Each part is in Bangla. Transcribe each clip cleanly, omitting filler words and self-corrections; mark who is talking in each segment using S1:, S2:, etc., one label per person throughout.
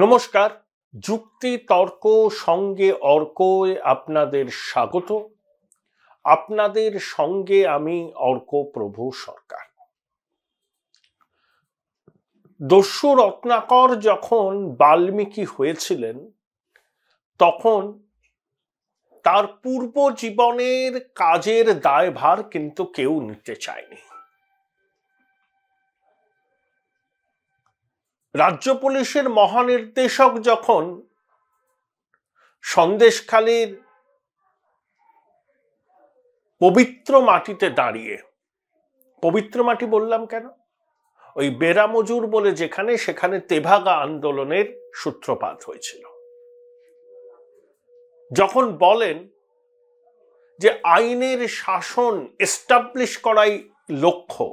S1: নমস্কার। যুক্তি তর্ক সঙ্গে অর্কয় আপনাদের স্বাগত। আপনাদের সঙ্গে আমি অর্ক প্রভু সরকার। দস্যু রত্নাকর যখন বাল্মীকি হয়েছিলেন তখন তার পূর্ব জীবনের কাজের দায়ভার কিন্তু কেউ নিতে চায়নি। রাজ্য পুলিশের মহানির্দেশক যখন সন্দেশখালীর পবিত্র মাটিতে দাঁড়িয়ে, পবিত্র মাটি বললাম কেন, ওই বেরা মজুর বলে যেখানে, সেখানে তেভাগা আন্দোলনের সূত্রপাত হয়েছিল, যখন বলেন যে আইনের শাসন এস্টাবলিশ করাই লক্ষ্য,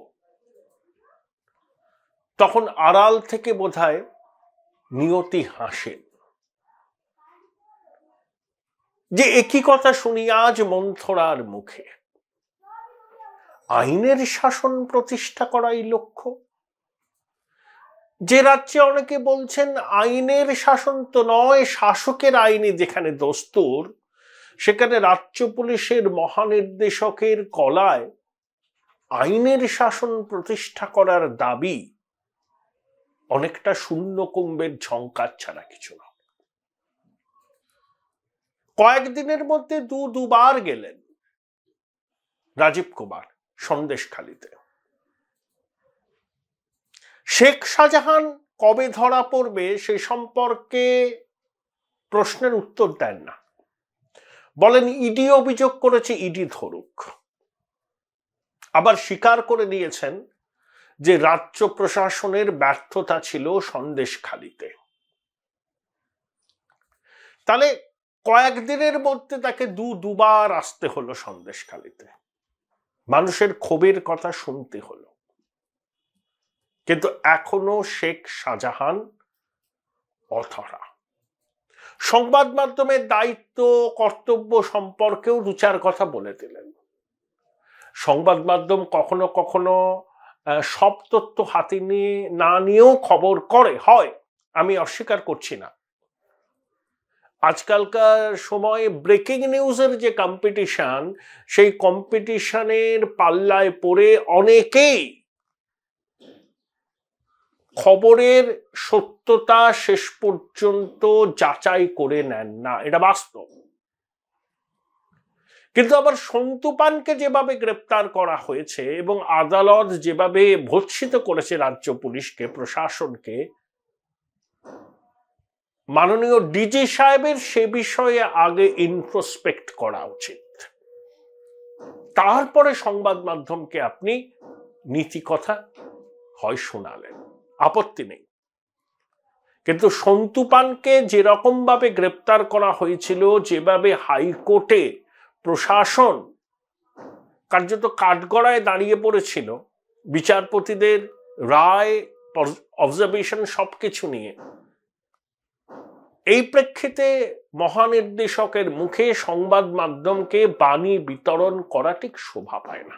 S1: তখন আড়াল থেকে বোধহয় নিয়তি হাসেন যে একই কথা শুনি আজ মন্থরার মুখে। আইনের শাসন প্রতিষ্ঠা করাই লক্ষ্য। যে রাজ্যে অনেকে বলছেন আইনের শাসন তো নয়, শাসকের আইনে যেখানে দস্তুর, সেখানে রাজ্য পুলিশের মহানির্দেশকের গলায় আইনের শাসন প্রতিষ্ঠা করার দাবি অনেকটা শূন্য কুম্ভের ঝংকার ছাড়া কিছু না। কয়েকদিনের মধ্যে দুবার গেলেন রাজীব কুমার সন্দেশখালীতে। শেখ শাহজাহান কবে ধরা পড়বে সে সম্পর্কে প্রশ্নের উত্তর দেন না, বলেন ইডি অভিযোগ করেছে, ইডি ধরুক। আবার স্বীকার করে নিয়েছেন যে রাজ্য প্রশাসনের ব্যর্থতা ছিল সন্দেশখালীতে। তাহলে কয়েকদিনের মধ্যে তাকে দুবার আসতে হলো সন্দেশখালীতে, মানুষের ক্ষোভের কথা শুনতে হলো। কিন্তু এখনো শেখ শাহজাহান অথরা। সংবাদ মাধ্যমের দায়িত্ব কর্তব্য সম্পর্কেও দু চার কথা বলে দিলেন। সংবাদ মাধ্যম কখনো কখনো সব তথ্য হাতে নিয়ে না নিয়েও খবর করে, হয়, আমি অস্বীকার করছি না। আজকালকার সময়ে ব্রেকিং নিউজের যে কম্পিটিশন, সেই কম্পিটিশনের পাল্লায় পড়ে অনেকেই খবরের সত্যতা শেষ পর্যন্ত যাচাই করে নেন না, এটা বাস্তব। কিন্তু আবার সন্তু পানকে যেভাবে গ্রেপ্তার করা হয়েছে এবং আদালত যেভাবে ভর্ৎসিত করেছে রাজ্য পুলিশকে, প্রশাসনকে, মাননীয় ডিজি সাহেবের সে বিষয়ে আগে ইন্ট্রোস্পেক্ট করা উচিত। তারপরে সংবাদ মাধ্যমকে আপনি নীতি কথা হয় শোনালেন, আপত্তি নেই। কিন্তু সন্তু পানকে যেরকম ভাবে গ্রেপ্তার করা হয়েছিল, যেভাবে হাইকোর্টে প্রশাসন কার্যত কাঠগড়ায় দাঁড়িয়ে পড়েছিল বিচারপতিদের রায়, অবজারভেশন সবকিছু নিয়ে, এই প্রেক্ষিতে মহানির্দেশকের মুখে সংবাদ মাধ্যমকে বাণী বিতরণ করা ঠিক শোভা পায় না।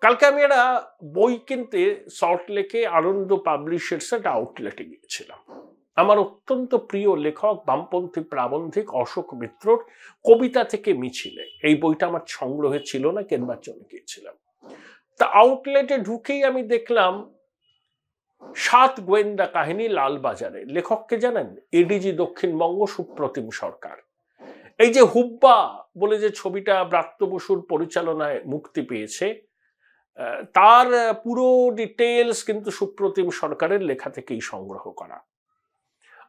S1: কালকে আমি একটা বই কিনতে সল্টলেকে আনন্দ পাবলিশার্স একটা আউটলেটে গিয়েছিলাম। আমার অত্যন্ত প্রিয় লেখক বামপন্থী প্রাবন্ধিক অশোক মিত্রর কবিতা থেকে মিছিলে, এই বইটা আমার সংগ্রহে ছিল না, কেনবার জন্য গিয়েছিলাম। তা আউটলেটে ঢুকেই আমি দেখলাম 7 গোয়েন্দা কাহিনী লালবাজারে। লেখককে জানেন? এডিজি দক্ষিণবঙ্গ সুপ্রতিম সরকার। এই যে হুব্বা বলে যে ছবিটা ব্রাত্য বসুর পরিচালনায় মুক্তি পেয়েছে, তার পুরো ডিটেলস কিন্তু সুপ্রতিম সরকারের লেখা থেকেই সংগ্রহ করা।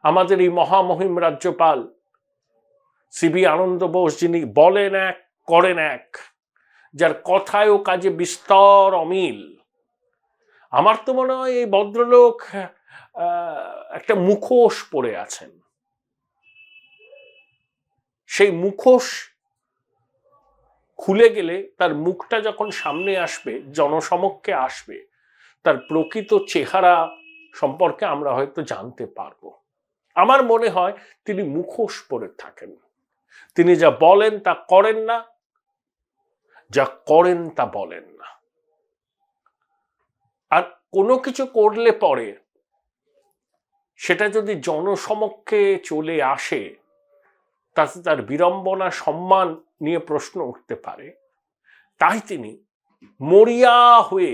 S1: আমাদের এই মহামহিম রাজ্যপাল সিবি আনন্দ বোস, যিনি বলেন এক করেন এক, যার কথায় ও কাজে বিস্তর অমিল। আমার তো মনে হয় এই ভদ্রলোক একটা মুখোশ পরে আছেন। সেই মুখোশ খুলে গেলে তার মুখটা যখন সামনে আসবে, জনসমক্ষে আসবে, তার প্রকৃত চেহারা সম্পর্কে আমরা হয়তো জানতে পারবো। আমার মনে হয় তিনি মুখোশ পরে থাকেন। তিনি যা বলেন তা করেন না, যা করেন তা বলেন না। আর কোনো কিছু করলে পরে সেটা যদি জনসমক্ষে চলে আসে, তাতে তার বিড়ম্বনা সম্মান নিয়ে প্রশ্ন উঠতে পারে। তাই তিনি মরিয়া হয়ে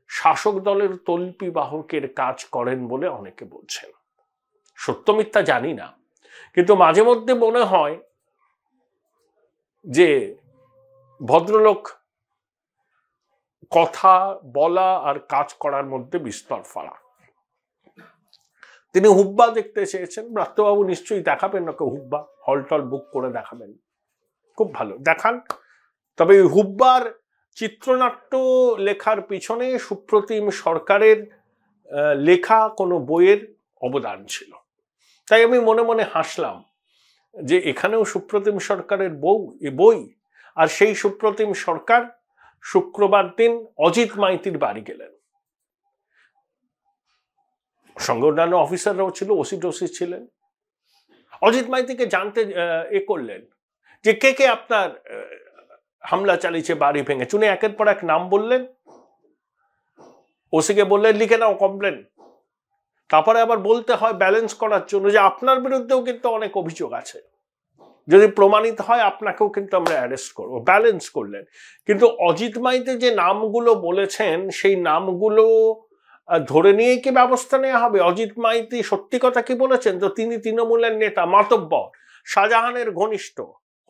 S1: শাসক দলের তল্পি বাহকের কাজ করেন বলে অনেকে বলছেন। সত্য মিথ্যা জানি না, কিন্তু মাঝে মধ্যে মনে হয় যে ভদ্রলোক কথা বলা আর কাজ করার মধ্যে বিস্তর ফারাক। তিনি হুব্বা দেখতে চেয়েছেন, ব্রাত্যবাবু নিশ্চয়ই দেখাবেন ওকে হুব্বা, হলটল বুক করে দেখাবেন, খুব ভালো দেখান। তবে হুব্বার চিত্রনাট্য লেখার পিছনে সুপ্রতিম সরকারের লেখা কোনো বইয়ের অবদান ছিল। তাই আমি মনে মনে হাসলাম যে এখানেও সুপ্রতিম সরকারের বই, আর সেই সুপ্রতিম সরকার শুক্রবার দিন অজিত মাইতির বাড়ি গেলেন। সঙ্গে অন্যান্য অফিসাররাও ছিল, ওসি টসি ছিলেন। অজিত মাইতিকে জানতে করলেন যে কে কে আপনার হামলা চালিয়েছে, বাড়ি ভেঙে। চুনে একের পর এক নাম বললেন। ওসিকে বললেন লিখে নাও কমপ্লেন। তারপরে আবার বলতে হয় ব্যালেন্স করার জন্য যে আপনার বিরুদ্ধেও কিন্তু অনেক অভিযোগ আছে, যদি প্রমাণিত হয় আপনাকেও কিন্তু আমরা অ্যারেস্ট করবো। ব্যালেন্স করলেন। কিন্তু অজিত মাইতি যে নামগুলো বলেছেন সেই নামগুলো ধরে নিয়ে কি ব্যবস্থা নেওয়া হবে? অজিত মাইতি সত্যি কথা কি বলেছেন? তো তিনি তৃণমূলের নেতা, মাতব্বর, শাহজাহানের ঘনিষ্ঠ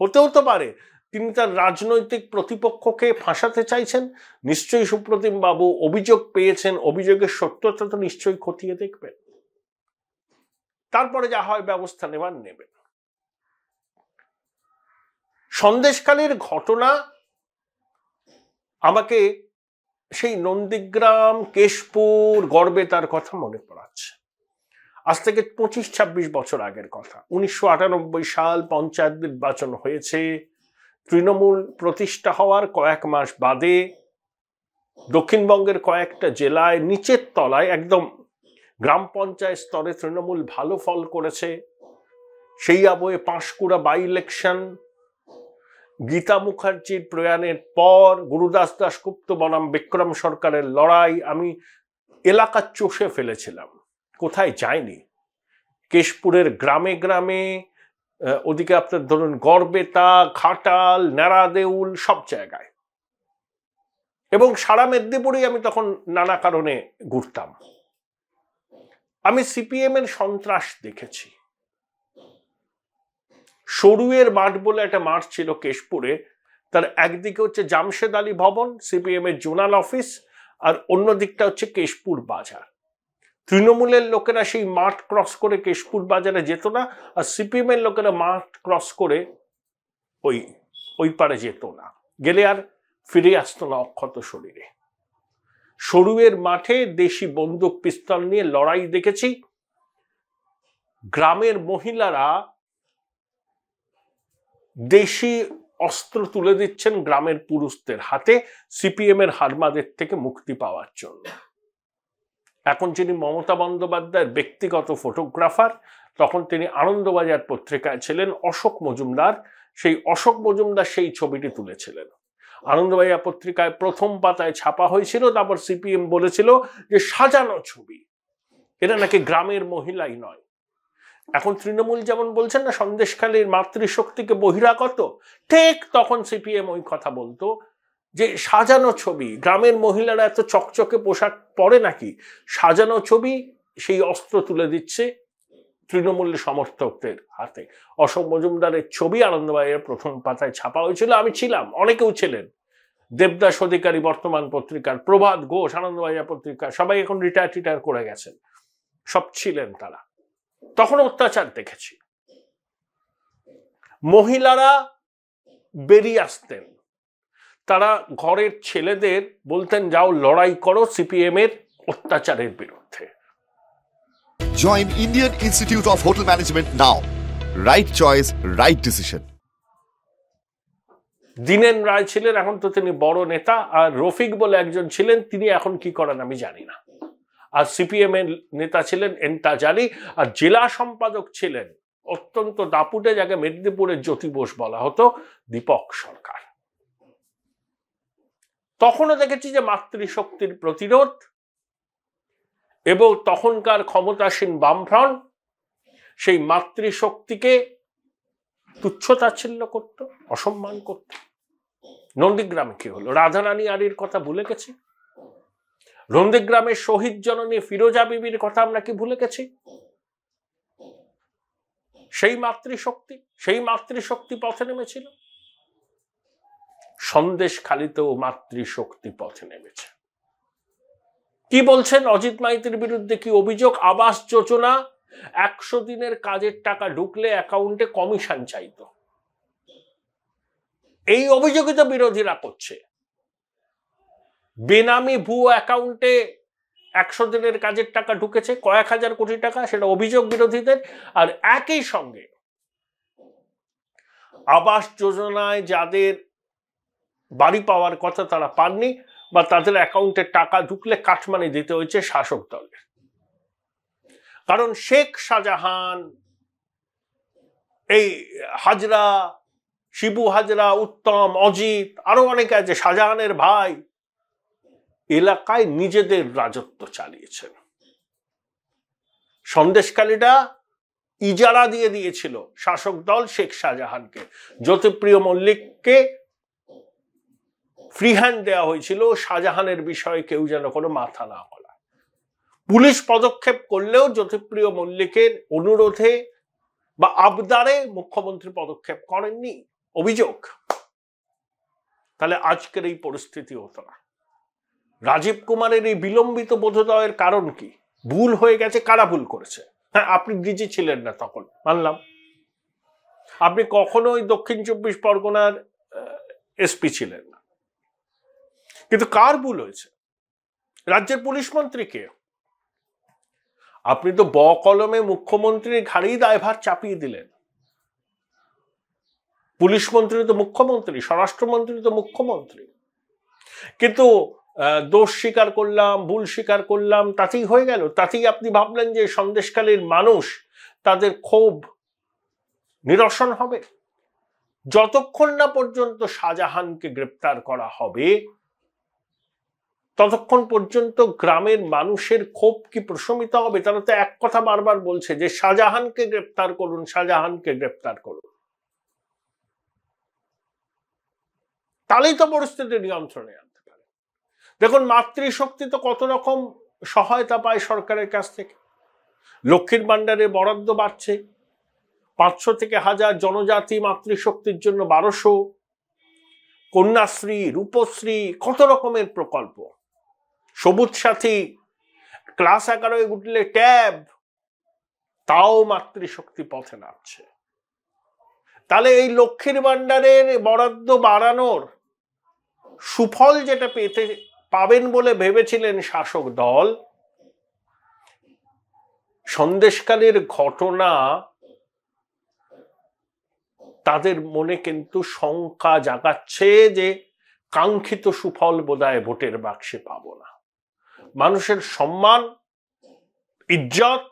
S1: হতেও তো পারে তিনি তার রাজনৈতিক প্রতিপক্ষকে ফাঁসাতে চাইছেন। নিশ্চয়ই সুপ্রতিম বাবু অভিযোগ পেয়েছেন, অভিযোগের সত্যতা তো নিশ্চয়ই খতিয়ে দেখবেন, তারপরে যা হয় ব্যবস্থা নেবেন। সন্দেশখালীর ঘটনা আমাকে সেই নন্দীগ্রাম, কেশপুর, গড়বেতার কথা মনে পড়াচ্ছে। আজ থেকে 25-26 বছর আগের কথা। 1998 সাল পঞ্চায়েত নির্বাচন হয়েছে। তৃণমূল প্রতিষ্ঠা হওয়ার কয়েক মাস বাদে দক্ষিণবঙ্গের কয়েকটা জেলায় নিচের তলায় একদম গ্রাম পঞ্চায়েত স্তরে তৃণমূল ভালো ফল করেছে। সেই আবহে পাঁশকুড়া বাই ইলেকশন, গীতা মুখার্জির প্রয়াণের পর গুরুদাস দাশগুপ্ত বনাম বিক্রম সরকারের লড়াই আমি এলাকা চষে ফেলেছিলাম, কোথায় যায়নি। কেশপুরের গ্রামে গ্রামে, ওদিকে আপনার ধরুন গড়বেতা, ঘাটাল, ন্যাড়াদেউল, সব জায়গায়। এবং সারা মেদিনীপুরেই আমি তখন নানা কারণে ঘুরতাম। আমি সিপিএম এর সন্ত্রাস দেখেছি। সরুয়ের মাঠ বলে একটা মাঠ ছিল কেশপুরে, তার একদিকে হচ্ছে জামশেদ আলী ভবন, সিপিএম এর জোনাল অফিস, আর অন্য দিকটা হচ্ছে কেশপুর বাজার। তৃণমূলের লোকেরা সেই মাঠ ক্রস করে কেশপুর বাজারে যেত না, আর সিপিএম এর লোকেরা মাঠ ক্রস করে ওই পারে যেত না, গেলে আর ফিরে আসতো না অক্ষত শরীরে। সরুয়ের মাঠে দেশি বন্দুক পিস্তল নিয়ে লড়াই দেখেছি। গ্রামের মহিলারা দেশি অস্ত্র তুলে দিচ্ছেন গ্রামের পুরুষদের হাতে সিপিএম এর হারমাদের থেকে মুক্তি পাওয়ার জন্য। এখন যিনি মমতা বন্দ্যোপাধ্যায়ের ব্যক্তিগত ফটোগ্রাফার, তখন তিনি আনন্দবাজার পত্রিকায় ছিলেন, অশোক মজুমদার, সেই অশোক মজুমদার সেই ছবিটি তুলেছিলেন। আনন্দবাজার পত্রিকায় প্রথম পাতায় ছাপা হয়েছিল। তারপর সিপিএম বলেছিল যে সাজানো ছবি, এটা নাকি গ্রামের মহিলাই নয়। এখন তৃণমূল যেমন বলছেন না সন্দেশখালীর মাতৃশক্তিকে বহিরাগত, ঠিক তখন সিপিএম ওই কথা বলতো যে সাজানো ছবি, গ্রামের মহিলারা এত চকচকে পোশাক পরে নাকি, সাজানো ছবি সেই অস্ত্র তুলে দিচ্ছে তৃণমূলের সমর্থকদের হাতে। অশোক মজুমদারের ছবি আনন্দবাজারের প্রথম পাতায় ছাপা হয়েছিল, আমি ছিলাম, অনেকেও ছিলেন। দেবদাস অধিকারী বর্তমান পত্রিকার, প্রভাত ঘোষ আনন্দবাজার পত্রিকা, সবাই এখন রিটায়ার করে গেছেন, সব ছিলেন তারা। তখন অত্যাচার দেখেছি। মহিলারা বেরিয়ে আসতেন, তারা ঘরের ছেলেদের বলতেন যাও লড়াই করো সিপিএম এর অত্যাচারের বিরুদ্ধে।
S2: Join Indian Institute of Hotel Management now. Right choice, right decision.
S1: Dinen রায় ছিলেন, এখন তো তিনি বড় নেতা, আর রফিক বলে একজন ছিলেন, তিনি এখন কি করেন আমি জানি না। আর সিপিএম এর নেতা ছিলেন এন্তাজ আলী, আর জেলা সম্পাদক ছিলেন অত্যন্ত দাপুটে, যাকে মেদিনীপুরের জ্যোতি বোস বলা হতো, দীপক সরকার। তখনও দেখেছি যে মাতৃশক্তির প্রতিরোধ এবং তখনকার ক্ষমতাসীন বামফ্রন্ট সেই মাতৃশক্তিকে তুচ্ছতাচ্ছিল্য করত, অসম্মান করত। নন্দীগ্রামে কি হলো? রাধারানী আরির কথা ভুলে গেছি? নন্দীগ্রামের শহীদ জননী ফিরোজা বিবির কথা আমরা কি ভুলে গেছি? সেই মাতৃশক্তি পথে নেমেছিল। সন্দেশখালিতেও মাতৃশক্তি পথে নেমেছে। কি বলছেন অজিত মাইতির বিরুদ্ধে? কি অভিযোগ? আবাস যোজনা 100 দিনের কাজের টাকা ঢুকলে অ্যাকাউন্টে কমিশন চাইতো। এই অভিযোগই তো বিরোধীরা করছে। বেনামি ভুয়ো অ্যাকাউন্টে 100 দিনের কাজের টাকা ঢুকেছে, কয়েক হাজার কোটি টাকা, সেটা অভিযোগ বিরোধীদের। আর একই সঙ্গে আবাস যোজনায় যাদের বাড়ি পাওয়ার কথা তারা পাননি, বা তাদের অ্যাকাউন্টে টাকা ঢুকলে কাটমানি দিতে হয়েছে শাসক দলের। কারণ শেখ শাহজাহান, এই হাজরা, শিবু হাজরা, উত্তম, অজিত, আরো অনেকে আছে, শাহজাহানের ভাই, এলাকায় নিজেদের রাজত্ব চালিয়েছেন। সন্দেশখালীটা ইজারা দিয়ে দিয়েছিল শাসক দল শেখ শাহজাহানকে। জ্যোতিপ্রিয় মল্লিককে ফ্রি হ্যান্ড দেওয়া হয়েছিল শাহজাহানের বিষয়ে কেউ যেন কোনো মাথা না গলায়। পুলিশ পদক্ষেপ করলেও জ্যোতিপ্রিয় মল্লিকের অনুরোধে বা আবদারে মুখ্যমন্ত্রী পদক্ষেপ করেননি, অভিযোগ। তাহলে আজকের এই পরিস্থিতি হতো না। রাজীব কুমারের এই বিলম্বিত বোধোদয়ের কারণ কি? ভুল হয়ে গেছে। কারা ভুল করেছে? হ্যাঁ, আপনি ডিজি ছিলেন না তখন, মানলাম। আপনি কখনোই দক্ষিণ 24 পরগনার এসপি ছিলেন না, কিন্তু কার ভুল হয়েছে? রাজ্যের পুলিশ মন্ত্রীকে। আপনি তো বকলমে মুখ্যমন্ত্রীর ঘাড়েই দায়ভার চাপিয়ে দিলেন। পুলিশ মন্ত্রী তো মুখ্যমন্ত্রী, স্বরাষ্ট্রমন্ত্রী তো মুখ্যমন্ত্রী। কিন্তু দোষ স্বীকার করলাম, ভুল স্বীকার করলাম, তাতেই হয়ে গেল? তাতেই আপনি ভাবলেন যে সন্দেশখালীর মানুষ তাদের ক্ষোভ নিরসন হবে? যতক্ষণ না পর্যন্ত শাহজাহানকে গ্রেপ্তার করা হবে, ততক্ষণ পর্যন্ত গ্রামের মানুষের ক্ষোভ কি প্রশমিত হবে? তারা তো এক কথা বারবার বলছে যে শাহজাহানকে গ্রেপ্তার করুন, শাহজাহানকে গ্রেপ্তার করুন। তাহলেই তো পরিস্থিতি নিয়ন্ত্রণে আনতে পারে। দেখুন, মাতৃশক্তি তো কত রকম সহায়তা পায় সরকারের কাছ থেকে। লক্ষ্মীর ভান্ডারে বরাদ্দ বাড়ছে, 500 থেকে 1000, জনজাতি মাতৃশক্তির জন্য 1200, কন্যাশ্রী, রূপশ্রী, কত রকমের প্রকল্প, সবুজ সাথী, ক্লাস 11 উঠলে ট্যাব, তাও মাতৃশক্তি পথে নামছে। তাহলে এই লক্ষ্মীর ভান্ডারের বরাদ্দ বাড়ানোর সুফল যেটা পাবেন বলে ভেবেছিলেন শাসক দল, সন্দেশখালীর ঘটনা তাদের মনে কিন্তু শঙ্কা জাগাচ্ছে যে কাঙ্ক্ষিত সুফল বোধহয় ভোটের বাক্সে পাবো না। মানুষের সম্মান, ইজ্জত,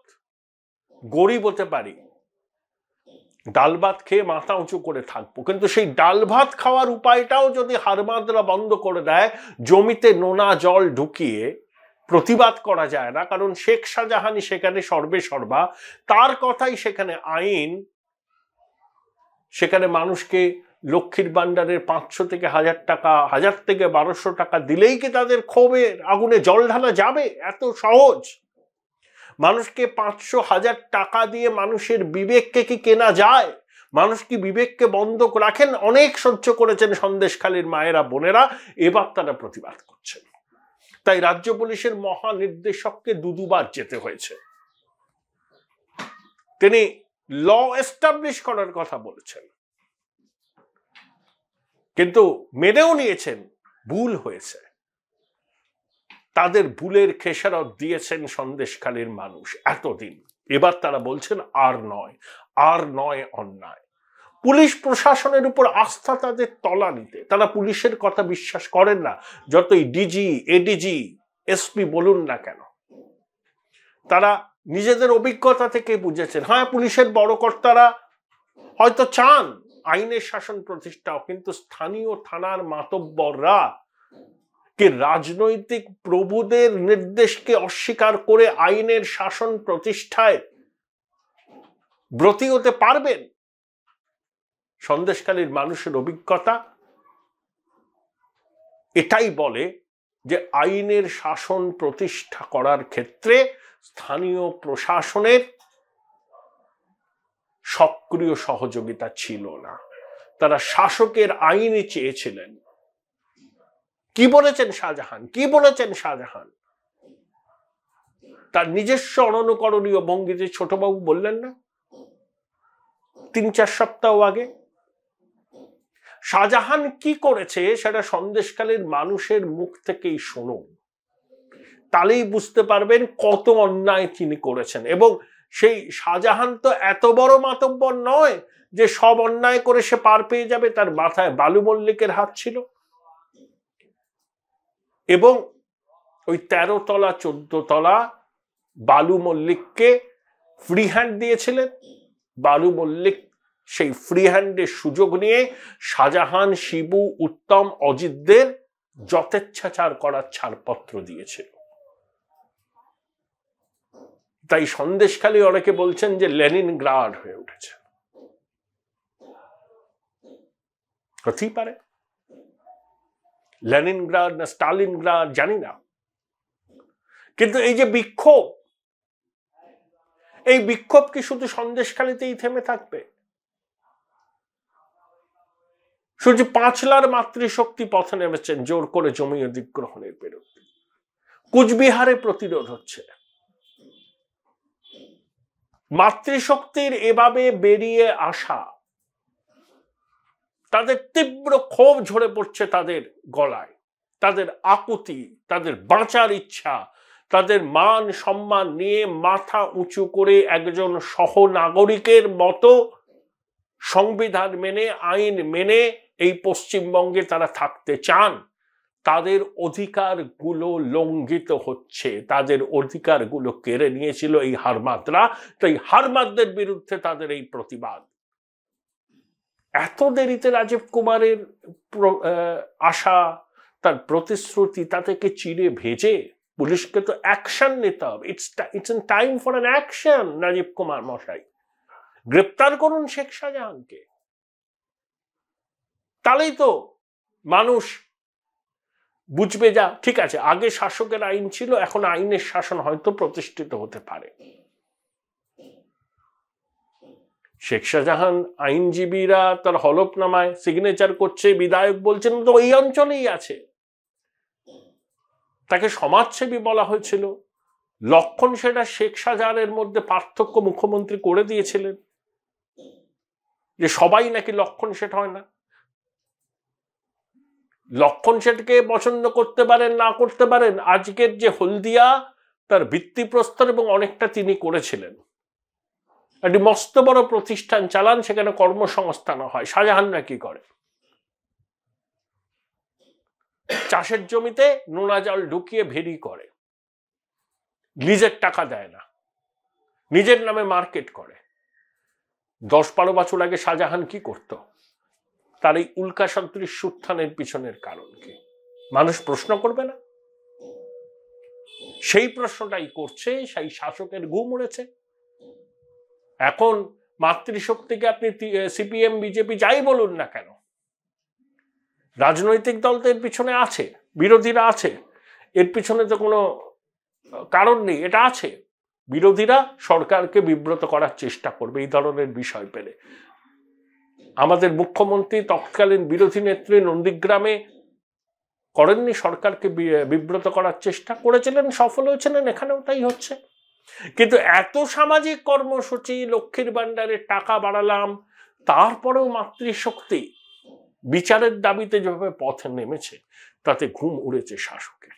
S1: গরিব হতে পারি, ডাল ভাত খেয়ে মাথা উঁচু করে থাকবো, কিন্তু সেই ডাল ভাত খাওয়ার উপায়টাও যদি হারমাদরা বন্ধ করে দেয়, জমিতে নোনা জল ঢুকিয়ে প্রতিবাদ করা যায় না, কারণ শেখ শাহজাহানই সেখানে সর্বে সর্বা, তার কথাই সেখানে আইন। সেখানে মানুষকে লক্ষ্মীর ভান্ডারের 500 থেকে 1000 টাকা, 1000 থেকে 1200 টাকা দিলেই কি তাদের ক্ষোভের আগুনে জল ঢালা যাবে? এত সহজ? মানুষকে 500-1000 টাকা দিয়ে মানুষের বিবেককে কি কেনা যায়? মানুষ কি বিবেককে বন্ধক রাখেন? অনেক সহ্য করেছেন সন্দেশখালীর মায়েরা, বোনেরা, এবার তারা প্রতিবাদ করছেন। তাই রাজ্য পুলিশের মহানির্দেশককে দুবার যেতে হয়েছে। তিনি ল এস্টাবলিশ করার কথা বলেছেন, কিন্তু মেনেও নিয়েছেন ভুল হয়েছে। তাদের ভুলের খেসারত দিয়েছেন সন্দেশখালীর মানুষ এতদিন। এবার তারা বলছেন আর নয় অন্যায়। পুলিশ প্রশাসনের উপর আস্থা তাদের তলানিতে। তারা পুলিশের কথা বিশ্বাস করেন না, যতই ডিজি, এডিজি, এসপি বলুন না কেন। তারা নিজেদের অভিজ্ঞতা থেকে বুঝেছেন, হ্যাঁ, পুলিশের বড় কর্তারা হয়তো চান আইনের শাসন প্রতিষ্ঠাও, কিন্তু স্থানীয় থানার মাতব্বররা কে রাজনৈতিক প্রভুদের নির্দেশকে অস্বীকার করে আইনের শাসন প্রতিষ্ঠায় ব্রতী হতে পারবেন? সন্দেশখালীর মানুষের অভিজ্ঞতা এটাই বলে যে আইনের শাসন প্রতিষ্ঠা করার ক্ষেত্রে স্থানীয় প্রশাসনের সক্রিয় সহযোগিতা ছিল না। তারা শাসকের আইনে চেয়েছিলেন। কি বলেছেন শাহজাহান? তার নিজস্ব অননুকরণীয় ভঙ্গিতে ছোটবাবু বললেন না 3-4 সপ্তাহ আগে? শাহজাহান কি করেছে সেটা সন্দেশখালীর মানুষের মুখ থেকেই শুনুন, তাহলেই বুঝতে পারবেন কত অন্যায় তিনি করেছেন। এবং সেই শাহজাহান তো এত বড় মাতব্বর নয় যে সব অন্যায় করে সে পার পেয়ে যাবে। তার মাথায় বালু মল্লিকের হাত ছিল এবং ওই 13 তলা 14 তলা বালু মল্লিককে ফ্রি হ্যান্ড দিয়েছিলেন। বালু মল্লিক সেই ফ্রি হ্যান্ডের সুযোগ নিয়ে শাহজাহান, শিবু, উত্তম, অজিতদের যথেচ্ছাচার করার ছাড়পত্র দিয়েছিল। তাই সন্দেশখালী অনেকে বলছেন যে লেনিনগ্রাড হয়ে উঠেছে। হতেই পারে, লেনিনগ্রাড না স্টালিনগ্রাড জানি না, কিন্তু এই যে বিক্ষোভ, এই বিক্ষোভ কি শুধু সন্দেশখালীতেই থেমে থাকবে? শুধু 5 লাখ মাতৃশক্তি পথে নেমেছেন জোর করে জমি অধিগ্রহণের বিরুদ্ধে। কুচবিহারে প্রতিরোধ হচ্ছে। মাতৃশক্তির এভাবে বেরিয়ে আসা, তাদের তীব্র ক্ষোভ ঝরে পড়ছে তাদের গলায়, তাদের আকুতি, তাদের বাঁচার ইচ্ছা, তাদের মান সম্মান নিয়ে মাথা উঁচু করে একজন সহনাগরিকের মতো সংবিধান মেনে, আইন মেনে এই পশ্চিমবঙ্গে তারা থাকতে চান। তাদের অধিকারগুলো লঙ্ঘিত হচ্ছে, তাদের অধিকারগুলো কেড়ে নিয়েছিল এই হারমাদরা। তাই হারমাদদের বিরুদ্ধে তাদের এই প্রতিবাদ। এত দেরিতে রাজীব কুমারের আশা, তার প্রতিশ্রুতি, তাদেরকে চিড়ে ভেজে পুলিশকে তো অ্যাকশন নিতে হবে। It's time for an action. Rajiv Kumar মশাই, গ্রেপ্তার করুন শেখ শাহজাহানকে। তাহলেই তো মানুষ বুঝবে, যা ঠিক আছে, আগে শাসকের আইন ছিল, এখন আইনের শাসন হয়তো প্রতিষ্ঠিত হতে পারে। শেখ শাহজাহান আইনজীবীরা তার হলফনামায় সিগনেচার করছে, বিধায়ক বলছেন তো এই অঞ্চলেই আছে। তাকে সমাজসেবী বলা হয়েছিল। লক্ষণ সেটা শেখ শাহজাহানের মধ্যে পার্থক্য মুখ্যমন্ত্রী করে দিয়েছিলেন যে সবাই নাকি লক্ষণ সেট হয় না। লক্ষণ সেটকে পছন্দ করতে পারেন, না করতে পারেন। আজকের যে হলদিয়া, তার ভিত্তিপ্রস্তর এবং অনেকটা তিনি করেছিলেন। একটি মস্ত বড় প্রতিষ্ঠান চালান, সেখানে কর্মসংস্থান হয়। শাহজাহানরা কি করে? চাষের জমিতে নোনা জল ঢুকিয়ে ভেরি করে, লিজের টাকা দেয় না, নিজের নামে মার্কেট করে। 10-12 বছর আগে শাহজাহান কি করত? তার এই উল্কা সদৃশ উত্থানের পিছনের কারণ কি মানুষ প্রশ্ন করবে না? সেই প্রশ্নটাই করছে সেই শাসকের ঘুম উড়েছে। এখন মাতৃশক্তিকে আপনি সিপিএম, বিজেপি যাই বলুন না কেন, রাজনৈতিক দল তো এর পিছনে আছে, বিরোধীরা আছে, এর পিছনে তো কোনো কারণ নেই, এটা আছে। বিরোধীরা সরকারকে বিব্রত করার চেষ্টা করবে এই ধরনের বিষয় পেলে। আমাদের মুখ্যমন্ত্রী তৎকালীন বিরোধী নেত্রী নন্দীগ্রামে করেননি, সরকারকে বিব্রত করার চেষ্টা করেছিলেন, সফল হয়েছিলেন, এখানেও তাই হচ্ছে। কিন্তু এত সামাজিক কর্মসূচি, লক্ষ্মীর ভান্ডারের টাকা বাড়ালাম, তারপরেও মাতৃশক্তি বিচারের দাবিতে যেভাবে পথে নেমেছে, তাতে ঘুম উড়েছে শাসকের।